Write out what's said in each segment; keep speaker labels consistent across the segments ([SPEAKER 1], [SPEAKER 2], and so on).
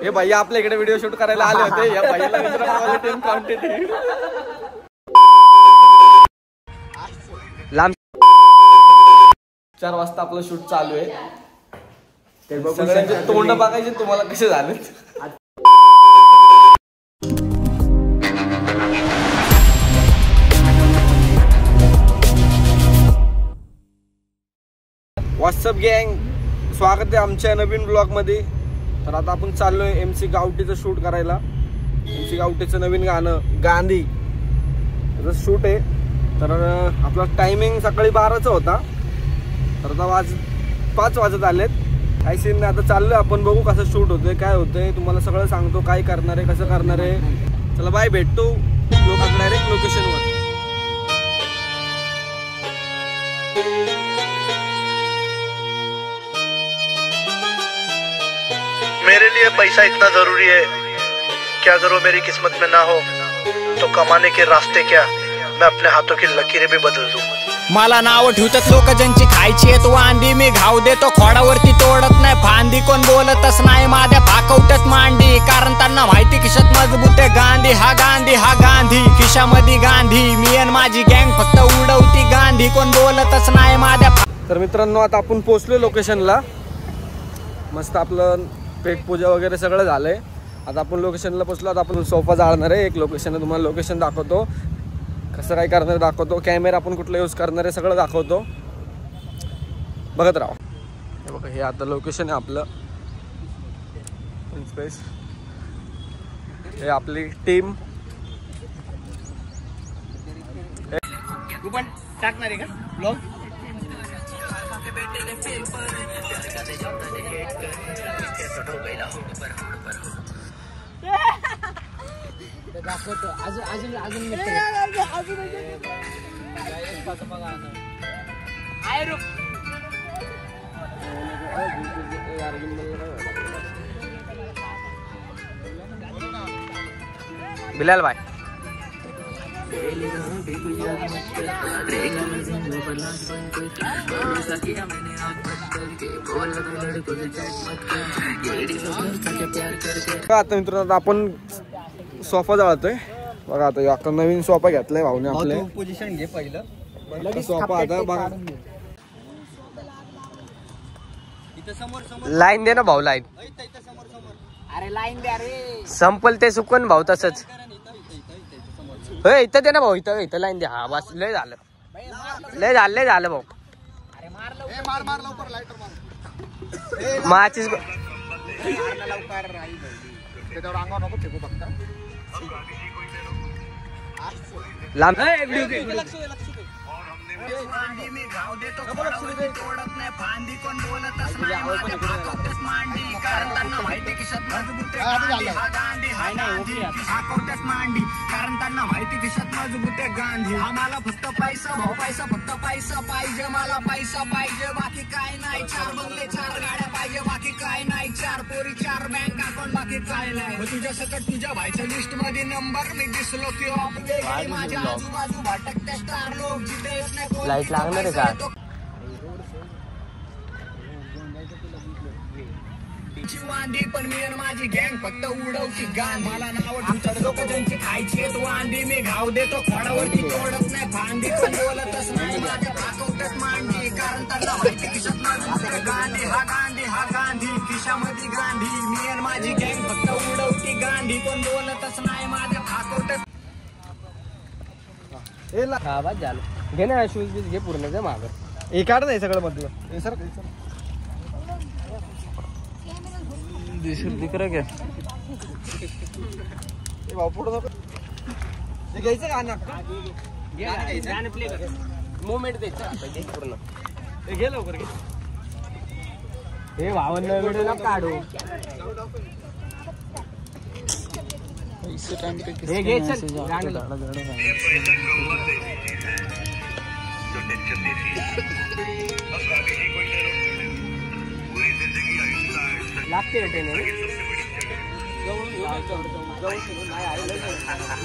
[SPEAKER 1] हे भैया आपल्या इकडे व्हिडिओ शूट करायला आले होते. या भैयाला विचारा टीम क्वांटिटी लांब 4 वाजता आपलं शूट चालू आहे. ते सगळ्यांचे तोंड बघायचे तुम्हाला कसे झालेत. व्हॉट्सअप गँग, स्वागत आहे आमच्या नवीन ब्लॉग मध्ये. तर आता आपण चाललोय MC गावठीचं शूट करायला. MC गावठीचं नवीन गाणं गांधी शूट आहे. तर आपला टायमिंग सकाळी 12चा होता. तर आता 5 वाजत आलेत. काही सीन नाही. आता चाललोय आपण, बघू कसं शूट होतंय, काय होतंय, तुम्हाला सगळं सांगतो काय करणार आहे, कसं करणार आहे. चला बाय, भेटतो लोक डायरेक्ट लोकेशनवर.
[SPEAKER 2] मेरे लिए पैसा इतना जरूरी है, क्या करो मेरी किस्मत में ना हो तो कमाने के रास्ते क्या, मैं अपने हाथों की लकीरें भी बदल दूं.
[SPEAKER 3] मला नाव ठेवतात लोक ज्यांची खायची आहेत वांदी, मी घाव देतो खोडावरती तोडत नाही फांदी. कोण बोलतच नाही माझ्या पाकवट्यात मांडी, कारण त्यांना माहिती खिशात मजबूत आहे गांधी. हा गांधी, हा गांधी, खिशामध्ये गांधी. मी आणि माझी गँग फक्त उडवती गांधी. कोण बोलतच नाही माझ्या.
[SPEAKER 1] तर मित्रांनो, आता आपण पोहोचलो लोकेशनला. मस्त आपलं पेटपूजा वगैरे सगळं झालंय. आता आपण लोकेशनला पोहोचलो. आता आपण सोफा जाळणार आहे. एक लोकेशन आहे, तुम्हाला लोकेशन दाखवतो, कसं काय करणार दाखवतो, कॅमेरा आपण कुठला यूज करणार आहे सगळं दाखवतो, बघत राहा. हे बघा, हे आता लोकेशन आहे आपलं स्पेस. हे आपली टीम.
[SPEAKER 3] तू पण टाकणार आहे का ब्लॉग? दाखवतो अजून
[SPEAKER 1] बिलाल भाई आता मित्रांनो, आपण सोफा जाळतोय. बघा आता नवीन सोफा घेतलाय भाऊने आपले.
[SPEAKER 3] पोझिशन घे पहिलं
[SPEAKER 1] सोफा. आता बघा,
[SPEAKER 4] लाईन दे ना भाऊ, लाईन.
[SPEAKER 3] अरे लाईन द्या रे.
[SPEAKER 4] संपल ते सुकून भाऊ तसंच. इथं दे ना भाऊ, इथं लाईन दे. हा बस, लय झालं भाऊ. माचीस लांब
[SPEAKER 3] गांधी. आम्हाला फक्त पैसा भाऊ, पैसा, फक्त पैसा पाहिजे. मला पैसा पाहिजे, बाकी काय नाही. 4 बंगले, 4 गाड्या पाहिजे, बाकी काय नाही. 4 पोरी, 4 बँक अकाउंट, बाकी काय नाही. तुझ्या सकट तुझ्या भाईच्या लिस्ट मध्ये नंबर मी दिसलो की माझ्या आजूबाजू भटकत्या स्टार लोक. जिथे
[SPEAKER 4] लाईट लागणार आहे का?
[SPEAKER 3] वांदी, पण मी आणि माझी गँग फक्त उडवती गाण. मला नाव ठेवतात लोक ज्यांची खायची आहेत वांदी, मी घाव देतो खोडावरती तोडत नाही फांदी. पण बोलतच नाही माझ्या पाकवट्यात मांडी, कारण त्यांना माहिती खिशात माझं गांधी. हा गांधी, हा गांधी, खिशामध्ये गांधी. मी आणि माझी गँग फक्त उडवती गांधी. कोण बोलतच नाही माझ्या पाकवट्यात.
[SPEAKER 4] हा बस झालं. घे ना शूज बीज घे पूर्ण, जे माग
[SPEAKER 1] हे काढ नाही सगळं मधलं. हे सर
[SPEAKER 4] दिकरा घ्या.
[SPEAKER 1] घ्यायचं गाणं
[SPEAKER 4] मोमेंट द्यायचं पूर्ण.
[SPEAKER 1] हे घे लवकर.
[SPEAKER 4] हे 52 व्हिडिओ ना काढू. हे घे चल लागते रे ट्रेन.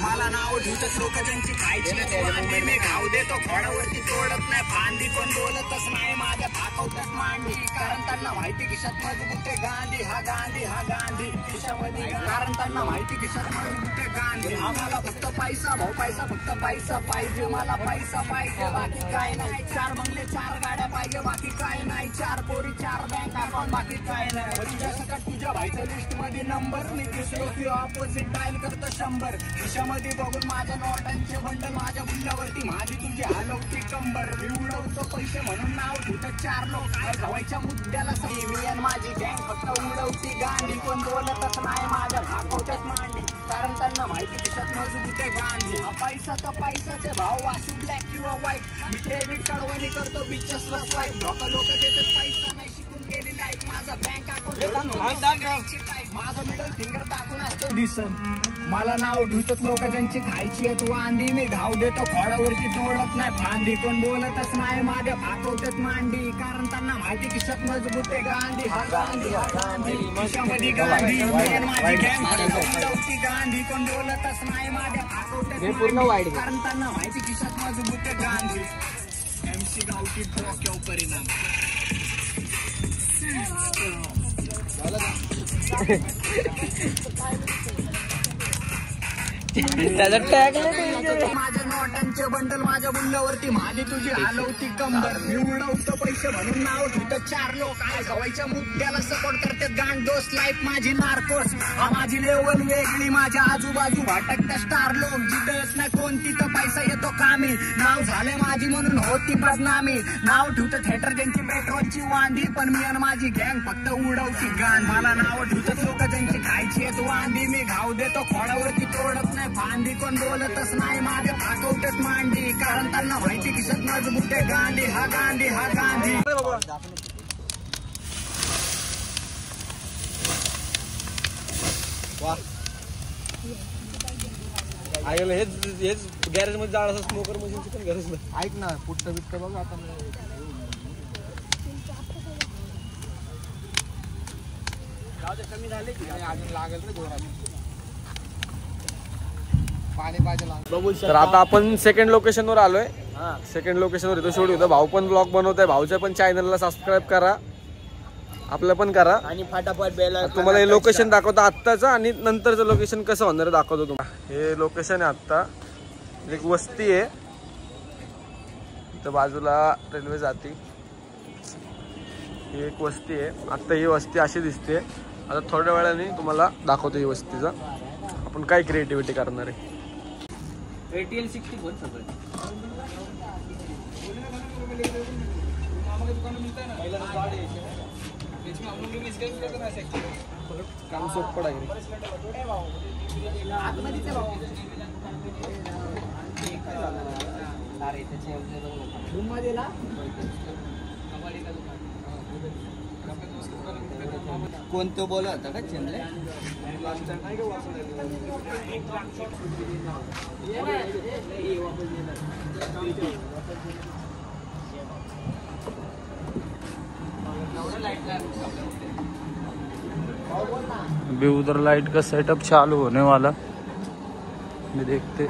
[SPEAKER 3] मला नाव ठेवतात लोक ज्यांची खायची मी घाव देतो खोडावरती तोडत नाही फांदी. कोण बोलतच नाही माझ्या भाकवतात मांडी, कारण त्यांना माहिती खिशात मजबूत आहे गांधी. हा गांधी हा गांधी खिशामध्ये, कारण त्यांना माहिती खिशात मजबूत आहे गांधी. आम्हाला फक्त पैसा भाऊ पैसा, फक्त पैसा पाहिजे, मला पैसा पाहिजे, बाकी काय नाही. 4 बंगले 4 गाड्या पाहिजे, बाकी काय नाही. 4 पोरी 4 बँक अकाउंट, बाकी काय नाही. तुझ्या सकट तुझ्या भाईच्या लिस्ट मध्ये नंबर, मी दिसलो की ऑपोजिट डायल करतो 100. खिशामध्ये बघून माझ्या नोटांचे बंडल, माझ्या बुंडावरती माझी तुझी हलवती कंबर. मी उडवतो पैसे म्हणून नाव ठेवतं 4 लोक, काय घावायच्या मुद्द्याला सही. मी आणि माझी गँग फक्त उडवती गांधी, कोण बोलतच नाही माझ्या भाकवत्यात मांडी, कारण त्यांना माहिती खिशात मजबूत आहे गांधी. हा पैसा तर पैसाचे भाव, असू ब्लॅक किंवा व्हाईट, मी डेबिट कडवणी करतो बिचेसला स्वाईप. लोक देतात पैसा नाही, शिकून गेली लाईफ. माझा बँक अकाउंट माझं मिडल फिंगर टाकून असतो दिसन. मला नाव ठेवतात लोक ज्यांची खायची आहेत वांदी, मी घाव देतो खोडावरती तोडत नाही फांदी. कोण बोलतच नाही माझ्या भाकवत्यात मांडी, कारण त्यांना माहिती खिशात मजबूत आहे गांधी. हा गांधी हा गांधी खिशामध्ये गांधी, माझी गँग उडवती गांधी. कोण बोलतच नाही माझ्या भाकवत्यात मांडी, कारण त्यांना माहिती खिशात मजबूत आहे गांधी. MC गावठी डोक्यावर परिणाम. माझ्या नोटांचे बंडल, माझ्या बुंडावरती माझी तुझी हलवती कंबर. मी उडवतो पैसे म्हणून नाव ठेवतं 4 लोक, काय गवायच्या मुद्द्याला सपोर्ट करतात गांड. दोस्त लाईफ माझी नार्कोस, हा माझी लेवल वेगळी. माझ्या आजूबाजू भटकता स्टार लोक, जिथं येत नाही कोण तिथं पैसा येतो कामी. नाव झाले माझी म्हणून होती बदनामी, नाव ठेवतं थिएटर ज्यांची पेट्रोलची वांदी, पण मी आणि माझी गँग फक्त उडवती गांड. मला नाव ठेवतात लोक ज्यांची खायची आहेत वांदी, मी घाव देतो खोडावरती तोडत नाही फांदी. कोण बोलतच नाही माझ्या भाकवत्यात मांडी, कारण त्यांना माहिती खिशात मजबूत आहे गांधी. हा गांधी हा गांधी.
[SPEAKER 1] आईला हेच गॅरेज मध्ये जाळ असं स्मोकर मशीनची पण गरज नाही.
[SPEAKER 5] ऐक ना, पुट्ट बिट्ट बघ आता.
[SPEAKER 1] कमी झाले की
[SPEAKER 5] अजून लागेल रे जोरात, पाणी पाहिजे.
[SPEAKER 1] तर आता आपण सेकंड लोकेशनवर आलोय. सेकंड लोकेशनवर इथं शूट होतं. भाऊ पण ब्लॉग बनवत आहे. भाऊच्या पण चॅनलला सबस्क्राईब करा, आपलं पण करा,
[SPEAKER 4] आणि फटाफट बेल.
[SPEAKER 1] तुम्हाला हे लोकेशन दाखवतो आत्ताचं, आणि नंतरचं लोकेशन कसं होणार दाखवतो तुम्हाला. हे लोकेशन आहे आत्ता, एक वस्ती आहे इथं बाजूला, रेल्वे जाते. ही एक वस्ती आहे. आत्ता ही वस्ती अशी दिसते. आता थोड्या वेळाने तुम्हाला दाखवतो ही वस्तीचा आपण काय क्रिएटिव्हिटी करणार आहे.
[SPEAKER 4] ATL 61 सगळं
[SPEAKER 1] काम सोपं आहे.
[SPEAKER 4] कोणतं बोला होता का चंद्र?
[SPEAKER 5] अभी उधर लाइट का सेटअप चालू होने वाला, मैं देखते।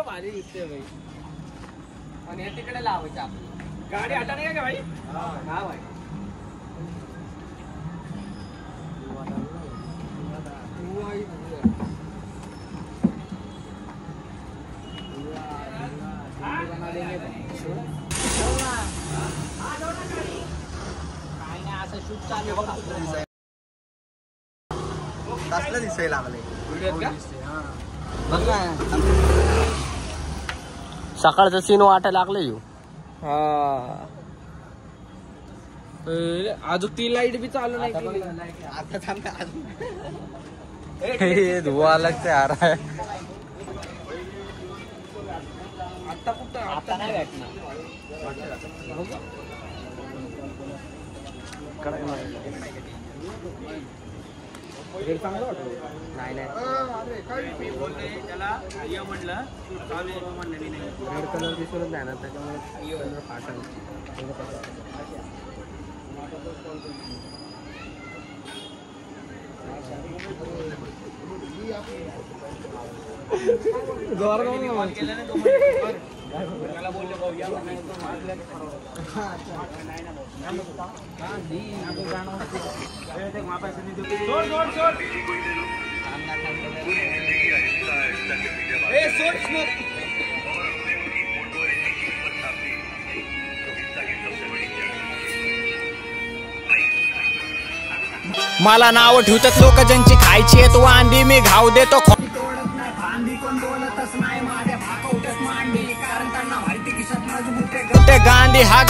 [SPEAKER 4] भारी दिसते भाई, आणि हे तिकडे लावायचं आपण गाडी हटाने का भाई? हा भाई काय नाही, असं शूट चालू
[SPEAKER 1] कसलं दिसायला लागले.
[SPEAKER 4] सकाळचं सीन वाटायला लागलं येऊ.
[SPEAKER 1] हा अजून ती लाईट बी चालू नाही केली.
[SPEAKER 4] आता थांब अजून.
[SPEAKER 5] हे धुवा अलग से आ रहा है.
[SPEAKER 1] आता कुठं
[SPEAKER 4] आता नाही भेटणार.
[SPEAKER 1] चांगलं वाटलं.
[SPEAKER 4] नाही नाही रेड कलर दिसूनच नाही ना त्याच्यामुळे कलर फाटल.
[SPEAKER 3] मला नाव ठेवतात लोक ज्यांची खायची आहेत वांदी मी घाव देतो
[SPEAKER 6] तोडत नाही फांदी कोण बोलतच नाही माझ्या भाकवटच मांडी कारण त्यांना माहिती खिशात मजबूत
[SPEAKER 3] ते गांधी हा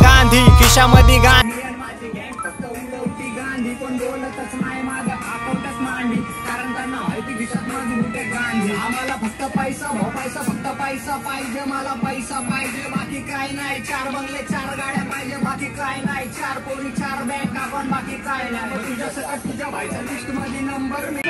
[SPEAKER 3] गांधी खिशामध्ये गांधी
[SPEAKER 6] माझी गँग फक्त उडवती गांधी कोण बोलतच नाही माझ्या भाकवटच मांडी कारण त्यांना माहिती खिशात मजबूत गांधी आम्हाला फक्त पैसा भाऊ पैसा फक्त पैसा पाहिजे मला पैसा पाहिजे बाकी काय नाही 4 बंगले 4 गाड्या पाहिजे बाकी काय नाही 4 पोरी 4 बँक अकाउंट बाकी काय नाही तुझ्या सकट तुझ्या भाईच्या लिस्ट मध्ये नंबर मी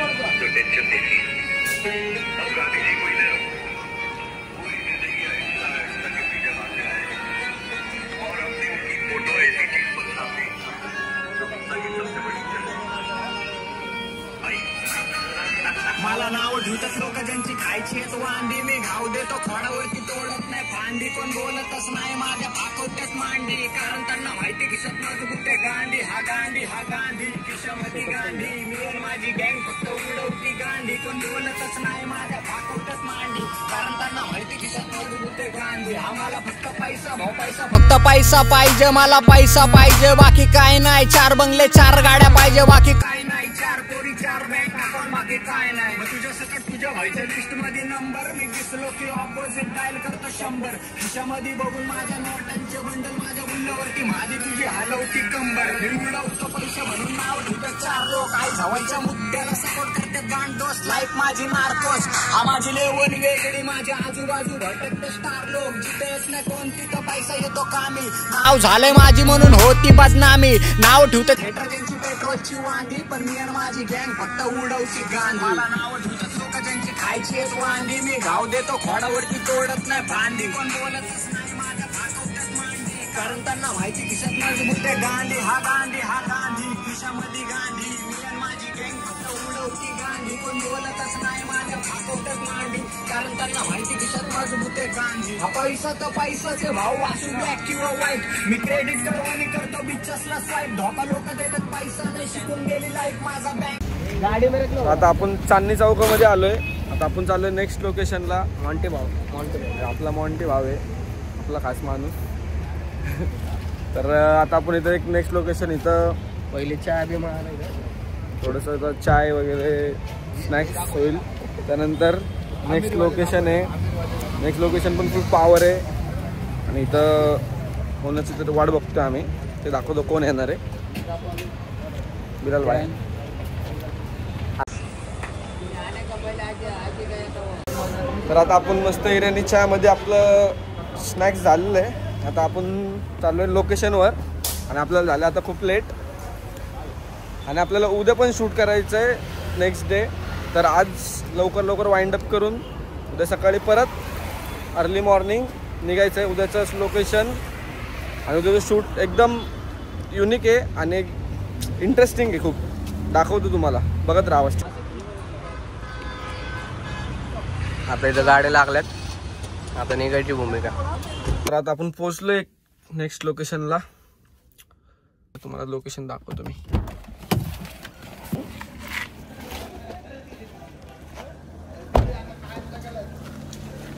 [SPEAKER 6] मला नाव ठेवतात लोक ज्यांची खायची आहेत वांदी मी घाव देतो खोडावरती तोडत नाही फांदी कोण बोलतच नाही माझ्या भाकवट्यात मांडी कारण त्यांना माहिती खिशात मजबूत गांधी हा गांधी खिशामध्ये गांधी मी आणि माझी गँग फक्त उडवती गांधी कोण बोलतच नाही माझ्या भाकवट्यात मांडी कारण त्यांना माहिती खिशात मजबूत गांधी आम्हाला फक्त पैसा भाऊ पैसा
[SPEAKER 3] फक्त पैसा पाहिजे मला पैसा पाहिजे बाकी काय नाही 4 बंगले 4 गाड्या पाहिजे बाकी
[SPEAKER 6] काय नाही 4 पोरी 4 बँक अकाउंट बाकी काय नाही मग तुझ्या सकट तुझ्या भाईच्या लिस्ट मध्ये नंबर मी दिसलो की ऑपोजिट डायल करतो 100 खिशामध्ये बघून माझ्या नोटांचे बंडल माझ्या बुल्लावरती माझी तुझी हलवती कंबर मी उडवतो पैसे म्हणून नाव ठेवतात 4 लोक आई धावायच्या मुद्द्याला सपोर्ट करते गांडोस लाईफ माझी नार्कोस हा माझी लेवल वेगळी माझ्या आजूबाजू भटकते स्टार लोक जिथे असल्या कोण तिथं पैसा येतो कामी
[SPEAKER 3] नाव झालंय माझी म्हणून होती बदनामी नाव ठेवतात
[SPEAKER 6] हेटरजेंची पेट्रोलची वांदी पण मी आणि माझी गँग फक्त उडवची गांधी मला नाव ठेवतात लोक ज्यांची खायची आहेत वांदी मी घाव देतो खोडावरती तोडत नाही फांदी कोण बोलतच नाही माझ्या भाकवट्यात मांडी कारण त्यांना माहिती खिशात मजबूत गांधी हा गांधी खिशामध्ये गांधी मी आणि माझी गँग फक्त उडवती गांधी कोण बोलतच नाही माझ्या भाकवट्यात मांडी कारण त्यांना माहिती खिशात मजबूत गांधी हा पैसा तर पैसाचे भाव असू ब्लॅक किंवा व्हाईट मी क्रेडिट करवानी करतो बिचसला स्वाईप धोका लोक देतात पैसा नाही शिकून गेली लाईफ माझा बँक गाडी मेरे
[SPEAKER 1] आता आपण चांदणी चौकामध्ये आलोय. आता आपण चाललोय नेक्स्ट लोकेशनला मॉन्टे भाव आपला मॉन्टे भाव आहे आपला खास माणूस. तर आता आपण इथं एक नेक्स्ट लोकेशन इथं
[SPEAKER 4] पहिले चहा बी मिळाला
[SPEAKER 1] थोडंसं चाय वगैरे स्नॅक्स होईल. त्यानंतर नेक्स्ट लोकेशन आहे. नेक्स्ट लोकेशन पण खूप पॉवर आहे आणि इथं कोणाची तर वाट बघतोय आम्ही. ते दाखवतो कोण येणार आहे. बिलाल भाई. तर आता आपण मस्त हिऱ्यानी चहामध्ये आपलं स्नॅक्स झालेलं आहे. आता आपण चाललो आहे लोकेशनवर आणि आपल्याला झालं आता खूप लेट आणि आपल्याला उद्या पण शूट करायचं आहे नेक्स्ट डे. तर आज लवकर वाइंड अप करून उद्या सकाळी परत अर्ली मॉर्निंग निघायचं आहे. उद्याचं लोकेशन आणि उद्याचं शूट एकदम युनिक आहे आणि इंटरेस्टिंग आहे खूप. दाखवतो तुम्हाला, बघत राहा.
[SPEAKER 4] आपल्या इथं गाड्या लागल्यात आता निघायची भूमिका.
[SPEAKER 1] तर आता आपण पोहोचलोय नेक्स्ट लोकेशनला. तुम्हाला लोकेशन दाखवतो मी.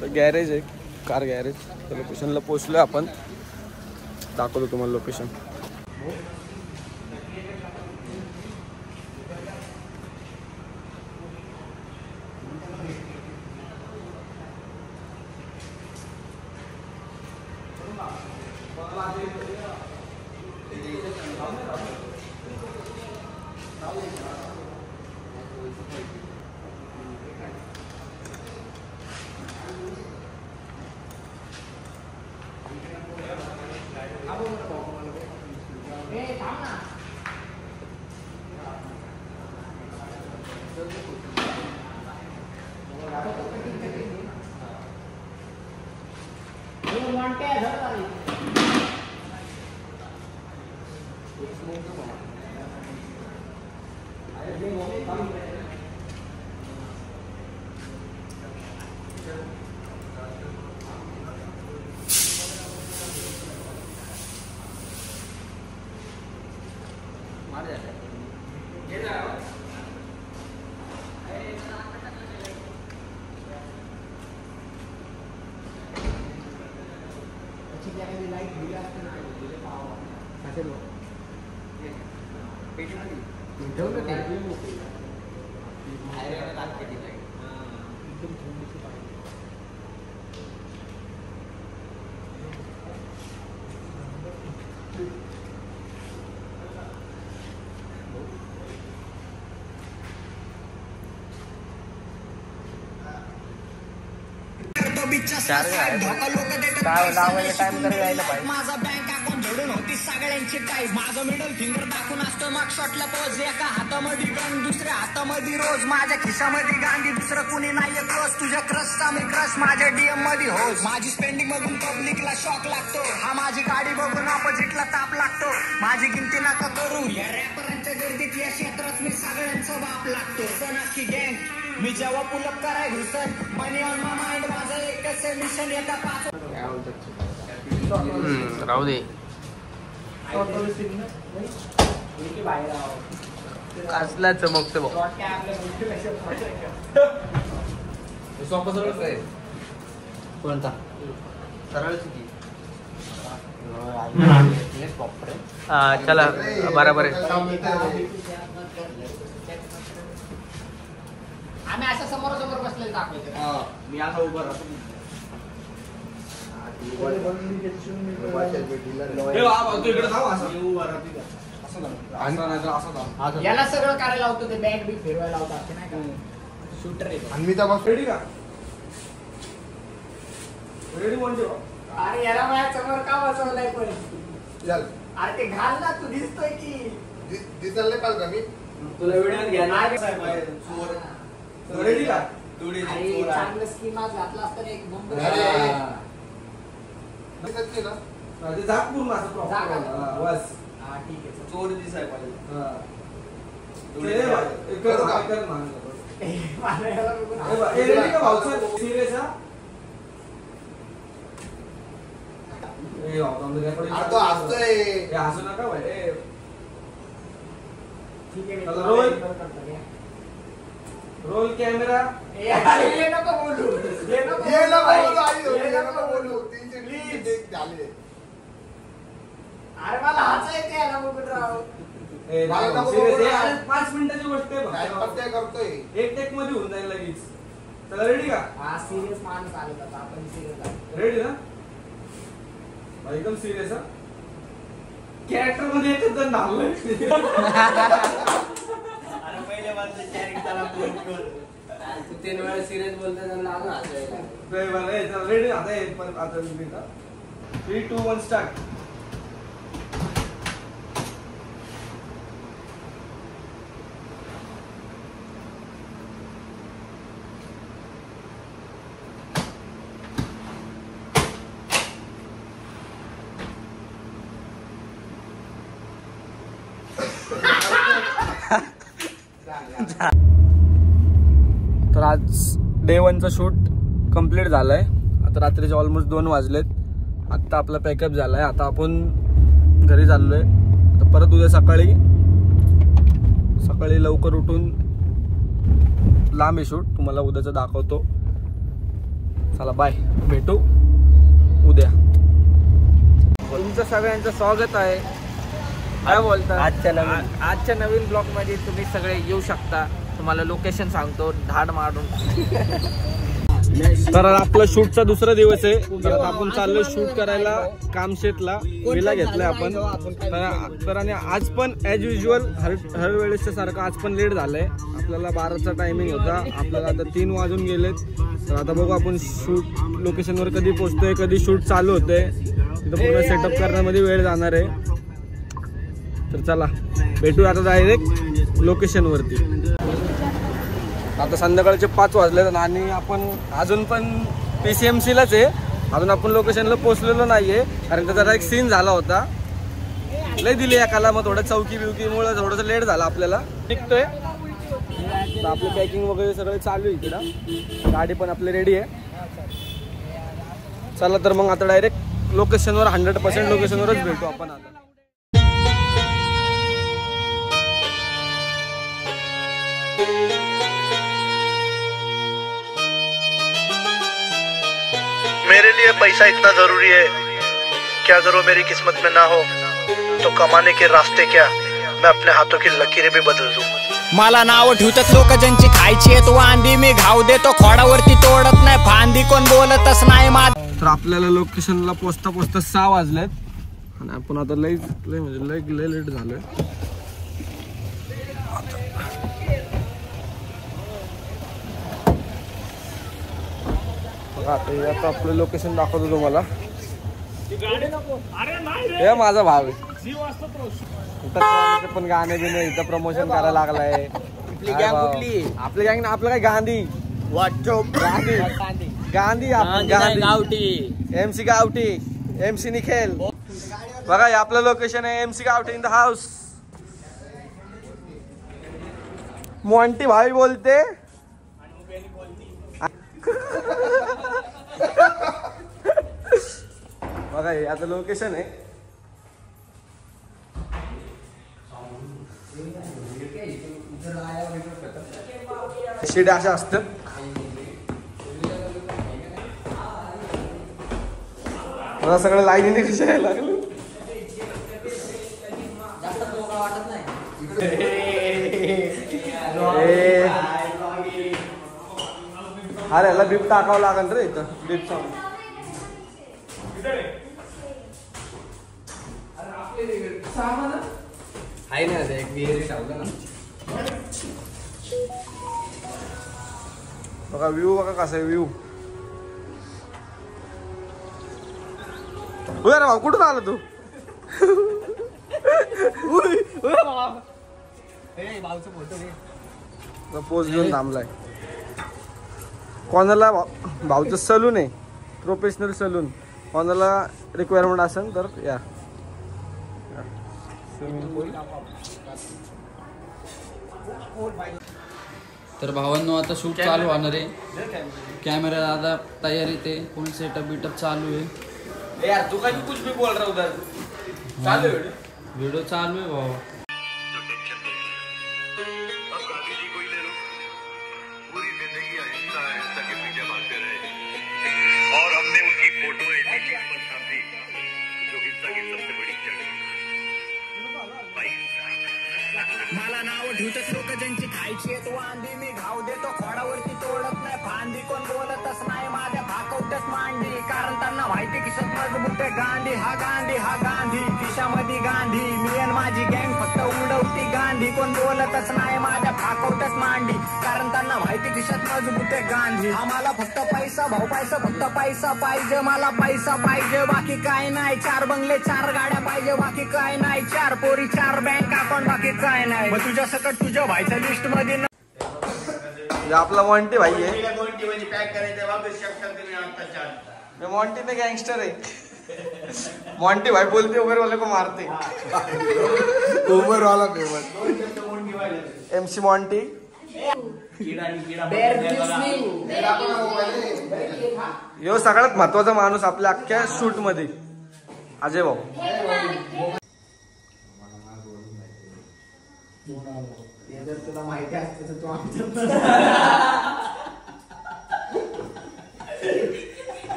[SPEAKER 1] तर गॅरेज आहे, कार गॅरेज. त्या लोकेशनला पोहोचलोय आपण. दाखवतो तुम्हाला लोकेशन.
[SPEAKER 3] माझा बँक अकाउंट जोडून होती सगळ्यांची टाईप. माझं मिडल फिंगर दाखवून असतं मग शॉटला पोज. एका हातामध्ये गन दुसऱ्या हातामध्ये रोज. माझ्या खिशामध्ये गांधी दुसरं कुणी नाहीये क्लोज. तुझ्या क्रशचा मी क्रश माझ्या डीएम मध्ये होज. माझी स्पेंडिंग बघून पब्लिकला शॉक लागतो. हा माझी गाडी बघून ऑपोजिटला ताप लागतो. माझी गिनती नका करू या रॅपरांच्या गर्दीत. या क्षेत्रात मी सगळ्यांचा बाप लागतो. सनाखी गँग मी जेव्हा पुलअप कराय घुसन. मनी ऑन माय माइंड माझं एकच मिशन. येता 5
[SPEAKER 4] राहू दे कसला चमकते बघ. कोणता चला बरोबर आहे.
[SPEAKER 3] आम्ही असं समोरासमोर बसलेलं दाखवायचं.
[SPEAKER 1] मी आता उभं राहतो.
[SPEAKER 3] याला सगळं करायला लावतो. ते बॅग बी फिरवायला लावतो. असं नाही का शूटर आहे.
[SPEAKER 1] रेडी का? रेडी म्हणजे
[SPEAKER 3] अरे याला माझ्या समोर का बसवलंय पण. अरे ते घाल ना तू. दिसतोय की
[SPEAKER 1] दिसायला पाहिजे का मी
[SPEAKER 4] तुला व्हिडिओ घ्या.
[SPEAKER 1] रेडी का?
[SPEAKER 3] अरे चांगलं स्कीम आज घातला असतं एक नंबर.
[SPEAKER 1] ते झाक पूर्ण असं
[SPEAKER 3] झाक.
[SPEAKER 1] बस
[SPEAKER 3] हा ठीक आहे.
[SPEAKER 4] चोर दिसाय पाहिजे.
[SPEAKER 1] रेडी का भाऊ? सिरियस हा? हसू नका भाई.
[SPEAKER 3] ठीक आहे.
[SPEAKER 1] रोल. Roll camera.
[SPEAKER 3] ये नको बोलू. ये नको बोलू. अरे मला हसा येते याला बघून राव.
[SPEAKER 1] 5 मिनिटाची गोष्ट आहे. एक टेक मध्ये होऊन जाईल लगेच. चला रेडी का?
[SPEAKER 3] हा सिरियस माणूस आला होता. आपण सिरियस आहे.
[SPEAKER 1] रेडी ना? एकदम सिरियस हा. कॅरेक्टर मध्ये एकच जण धावलंय.
[SPEAKER 4] अरे पहिले माझं कॅरेक्टरला फोन कर. तू 3 वेळा सिरियस बोलतो त्यांना आलं हसायला.
[SPEAKER 1] रेडी आता 3, 2, 1 स्टार्ट. तर आज डे 1चा शूट कंप्लीट झालाय. आता रात्रीचे ऑलमोस्ट 2 वाजलेत. आत्ता आपला पॅकअप झालाय. आता आपण घरी चाललोय. आता परत उद्या सकाळी लवकर उठून लांब आहे शूट. तुम्हाला उद्याचं दाखवतो. चला बाय. भेटू उद्या. तुमचं सगळ्यांचं स्वागत आहे. काय बोलता? आजच्या नवीन ब्लॉग मध्ये तुम्ही सगळे येऊ शकता. तुम्हाला लोकेशन सांगतो धाड मारून. तर आपला शूटचा दुसरा दिवस आहे. तर आपण चाललो शूट करायला कामशेतला. विला घेतलाय आपण. तर आणि आज पण ॲज युजल हर वेळेसच्या सारखं आज पण लेट झालंय. आपल्याला 12चा टायमिंग होता. आपल्याला आता 3 वाजून गेलेत. तर आता बघू आपण शूट लोकेशनवर कधी पोहोचतोय, कधी शूट चालू होतंय. तिथं पूर्ण सेटअप करण्यामध्ये वेळ जाणार आहे. तर चला भेटू आता डायरेक्ट लोकेशन वरती. आता संध्याकाळचे 5 वाजले आणि आपण अजून पण PCMCलाच आहे. अजून आपण लोकेशनला पोहोचलेलो नाहीये कारण त्याचा एक सीन झाला होता. लय दिली एकाला, मग थोडं चौकी बिवकीमुळे थोडंसं लेट झालं आपल्याला. निघतोय तर आपली पॅकिंग वगैरे सगळं चालू आहे इकडं. गाडी पण आपली रेडी आहे. चला तर मग आता डायरेक्ट लोकेशनवर 100% लोकेशनवरच भेटू आपण आता.
[SPEAKER 2] मेरे लिए पैसा इतना जरूरी है क्या अगर वो मेरी किस्मत में ना हो तो कमाने के रास्ते क्या मैं अपने हाथों की लकीरें भी बदल दूं.
[SPEAKER 3] मला नाव ठेवतात लोक ज्यांची खायची आहेत वांदी, मी घाव देतो खोडावरती तोडत नाही फांदी, कोण बोलतच नाही माझ.
[SPEAKER 1] तर आपल्याला लोकेशनला पोचता 6 वाजलेत आणि आपण आता लय लेट झालोय. आता आपलं लोकेशन दाखवतो तुम्हाला. हे माझा भाव आहे. पण गाणे बिणे इथं प्रमोशन करायला लागलाय. आपली गँग आपलं काय गांधी गांधी MC गावठी MC निखिल. बघा हे आपलं लोकेशन आहे. MC गावठी इन द हाऊस. मोंटी भाई बोलते. बघा हे आता लोकेशन आहे. शिड्या अशा असतात. मला सगळं लाईनीने कशा यायला लागलं. अरे याला बीप टाकावं लागेल रे इथं. बीप
[SPEAKER 4] आहे ना एक विहिरी टाकलं ना.
[SPEAKER 1] बघा व्ह्यू बघा कसा आहे व्ह्यू. अरे भाऊ कुठून आला तू. पोज घेऊन थांबलाय. कोणाला भाऊचं सलून आहे, प्रोफेशनल सलून. कोणाला रिक्वायरमेंट असेल तर या. स्विमिंग पूल.
[SPEAKER 5] तर भावांनो आता शूट चालू होणार आहे. कॅमेरा आता तयारीत आहे. फुल सेटअप बिटअप चालू आहे.
[SPEAKER 1] यार तू काय कुछ भी बोल रहा उधर. चालू आहे
[SPEAKER 5] व्हिडिओ चालू आहे भाऊ.
[SPEAKER 2] और हमने उनकी फोटो ऐसी चीज पर छापी जो हिंसा की सबसे बड़ी जड़
[SPEAKER 3] मला नाव ठेवतात लोक ज्यांची खायची आहेत वांदी, मी घाव देतो खोडावरती तोडत नाही फांदी, कोण बोलतच नाही माझ्या भाकवट्यात मांडी, कारण त्यांना माहिती किशात मजबूत आहे गांधी. हा गांधी खिशामध्ये गांधी, मी आणि माझी गँग फक्त उडवती गांधी, कोण बोलतच नाही माझ्या भाकवट्यात मांडी, कारण त्यांना माहिती किशात मजबूत आहे गांधी. आम्हाला फक्त पैसा भाऊ पैसा, फक्त पैसा पाहिजे, मला पैसा पाहिजे, बाकी काय नाही. 4 बंगले 4 गाड्या पाहिजे, बाकी काय नाही. 4 पोरी 4 बँक अकाउंट, बाकी काय नाही. मग तुझ्या सकट तुझ्या भाईच्या लिस्ट मध्ये
[SPEAKER 1] आपला मॉन्टी भाई आहे. मॉन्टी ने गँगस्टर आहे. मॉन्टी भाई बोलते उबर वाले को मारते. उबर वाला फेमस MC मॉन्टी. यो सगळ्यात महत्वाचा माणूस आपल्या अख्ख्या शूट मध्ये अजय भाऊ.
[SPEAKER 4] तुला माहिती असते तर तू आमच्या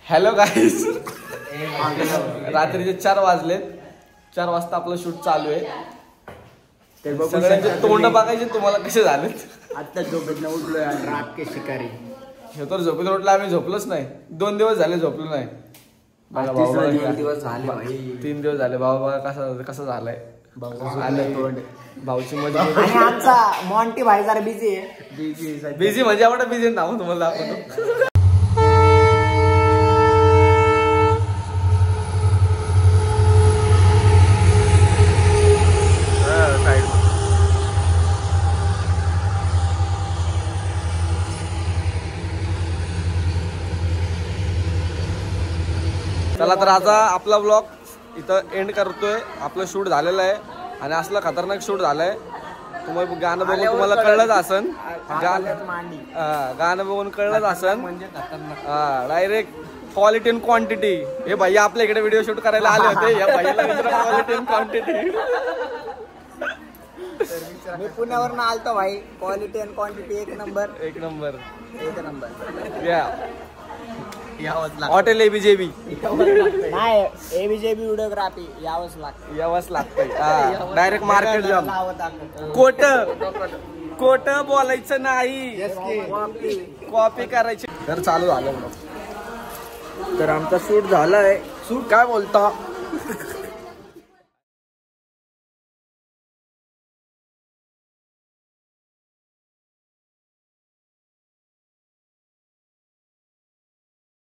[SPEAKER 1] हॅलो गाईस. रात्रीचे 4 वाजलेत. 4 वाजता आपलं शूट चालू आहे. सगळ्यांचे तोंड बघायचे तुम्हाला कसे झालेत.
[SPEAKER 4] आता झोपेतनं उठलोय रात के शिकारी.
[SPEAKER 1] हे तर झोपेत उठला आम्ही झोपलोच नाही. 2 दिवस झाले झोपलो नाही. बघा भाऊ
[SPEAKER 4] 3 दिवस झाले भाई.
[SPEAKER 1] 3 दिवस झाले. भाऊ बघा कसा झालाय. भाऊची मजा.
[SPEAKER 4] आमचा मॉन्टी भाई जरा बिझी आहे.
[SPEAKER 1] बिझी म्हणजे एवढा बिझी ना तुम्हाला दाखवतो. तर आता आपला ब्लॉग इथं एंड करतोय. आपलं शूट झालेलं आहे आणि असलं खतरनाक शूट झालंय. तुम्हाला गाणं बघून तुम्हाला कळलंच असन. गाणं बघून कळलंच असन. Direct quality and quantity. हे भैया आपल्या इकडे व्हिडिओ शूट करायला आले होते. या भैयाला विचारा क्वालिटी अँड क्वांटिटी.
[SPEAKER 4] मी पुण्यावरून आलतो भाई. क्वालिटी अँड क्वांटिटी एक नंबर.
[SPEAKER 1] एक नंबर.
[SPEAKER 4] या
[SPEAKER 1] हॉटेल एबीजेबी.
[SPEAKER 4] नाही एबीजेबी व्हिडिओग्राफी
[SPEAKER 1] यावंच लागतंय. डायरेक्ट मार्केट जाम. कोट बोलायचं नाही. कॉपी करायची. तर चालू झालं. तर आमचा शूट झालाय. शूट काय बोलता